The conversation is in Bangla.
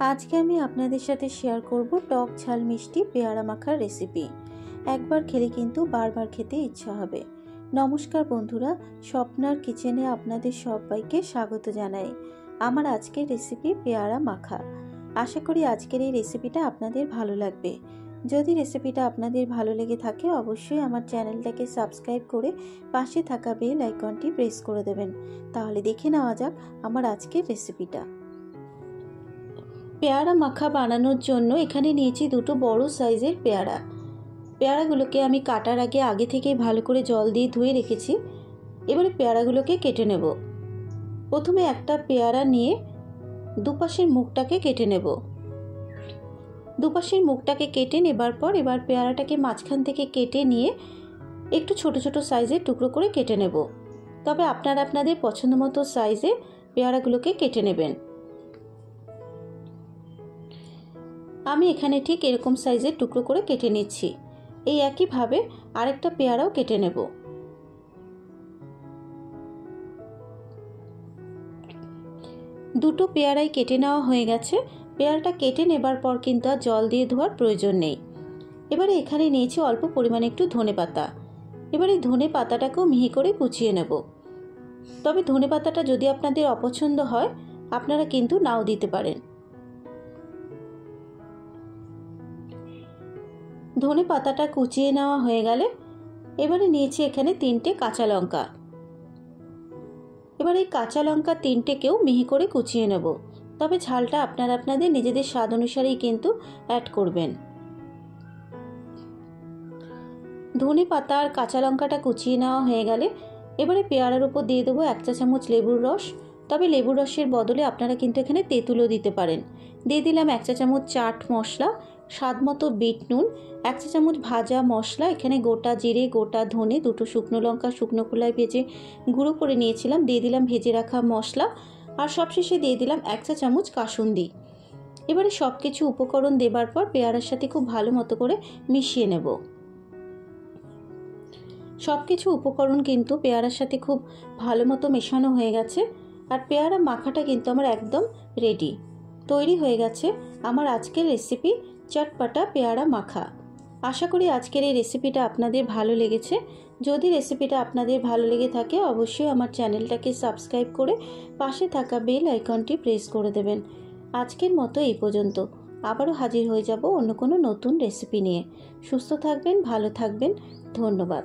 আজকে আমি আপনাদের সাথে শেয়ার করব টক ঝাল মিষ্টি পেয়ারা মাখার রেসিপি। একবার খেলে কিন্তু বারবার খেতে ইচ্ছা হবে। নমস্কার বন্ধুরা, স্বপ্নার কিচেনে আপনাদের সবাইকে স্বাগত জানাই। আমার আজকের রেসিপি পেয়ারা মাখা। আশা করি আজকের এই রেসিপিটা আপনাদের ভালো লাগবে। যদি রেসিপিটা আপনাদের ভালো লেগে থাকে অবশ্যই আমার চ্যানেলটাকে সাবস্ক্রাইব করে পাশে থাকা বেল আইকনটি প্রেস করে দেবেন। তাহলে দেখে নেওয়া যাক আমার আজকের রেসিপিটা। পেয়ারা মাখা বানানোর জন্য এখানে নিয়েছি দুটো বড় সাইজের পেয়ারা। পেয়ারাগুলোকে আমি কাটার আগে থেকেই ভালো করে জল দিয়ে ধুয়ে রেখেছি। এবারে পেয়ারাগুলোকে কেটে নেব। প্রথমে একটা পেয়ারা নিয়ে দুপাশের মুখটাকে কেটে নেব। দুপাশের মুখটাকে কেটে নেবার পর এবার পেয়ারাটাকে মাঝখান থেকে কেটে নিয়ে একটু ছোট ছোট সাইজের টুকরো করে কেটে নেব। তবে আপনারা আপনাদের পছন্দ মতো সাইজে পেয়ারাগুলোকে কেটে নেবেন। আমি এখানে ঠিক এরকম সাইজের টুকরো করে কেটে নিচ্ছি। এই একইভাবে আরেকটা পেয়ারাও কেটে নেব। দুটো পেয়ারাই কেটে নেওয়া হয়ে গেছে। পেয়ারাটা কেটে নেবার পর কিন্তু আর জল দিয়ে ধোয়ার প্রয়োজন নেই। এবারে এখানে নিয়েছি অল্প পরিমাণে একটু ধনেপাতা। এবারে ধনে পাতাটাকেও মিহি করে কুচিয়ে নেব। তবে ধনে পাতাটা যদি আপনাদের অপছন্দ হয় আপনারা কিন্তু নাও দিতে পারেন। ধনে পাতাটা কুচিয়ে নেওয়া হয়ে গেলে এবারে নিয়েছি এখানে 3টে কাঁচা লঙ্কা। এবার এই কাঁচা লঙ্কা 3টেকেও মিহি করে কুচিয়ে নেব। তবে ঝালটা আপনারা আপনাদের নিজেদের স্বাদ অনুসারেই কিন্তু অ্যাড করবেন। ধনে পাতা আর কাঁচা লঙ্কাটা কুচিয়ে নেওয়া হয়ে গেলে এবারে পেয়ারার উপর দিয়ে দেবো 1 চা চামচ লেবুর রস। তবে লেবুর রসের বদলে আপনারা কিন্তু এখানে তেঁতুলও দিতে পারেন। দিয়ে দিলাম 1 চা চামচ চাট মশলা, স্বাদ মতো বিট নুন, 1 চা চামচ ভাজা মশলা। এখানে গোটা জিরে, গোটা ধনে, দুটো শুকনো লঙ্কা শুকনো খোলায় ভেজে গুঁড়ো করে নিয়েছিলাম। দিয়ে দিলাম ভেজে রাখা মশলা আর সবশেষে দিয়ে দিলাম 1 চা চামচ কাসুন্দি। এবারে সব কিছু উপকরণ দেবার পর পেয়ারার সাথে খুব ভালো মতো করে মিশিয়ে নেব। সব কিছু উপকরণ কিন্তু পেয়ারার সাথে খুব ভালো মতো মেশানো হয়ে গেছে। আর পেয়ারা মাখাটা কিন্তু আমার একদম রেডি, তৈরি হয়ে গেছে আমার আজকের রেসিপি চটপাটা পেয়ারা মাখা। আশা করি আজকের এই রেসিপিটা আপনাদের ভালো লেগেছে। যদি রেসিপিটা আপনাদের ভালো লেগে থাকে অবশ্যই আমার চ্যানেলটাকে সাবস্ক্রাইব করে পাশে থাকা বেল আইকনটি প্রেস করে দেবেন। আজকের মতো এই পর্যন্ত। আবারও হাজির হয়ে যাব অন্য কোনো নতুন রেসিপি নিয়ে। সুস্থ থাকবেন, ভালো থাকবেন। ধন্যবাদ।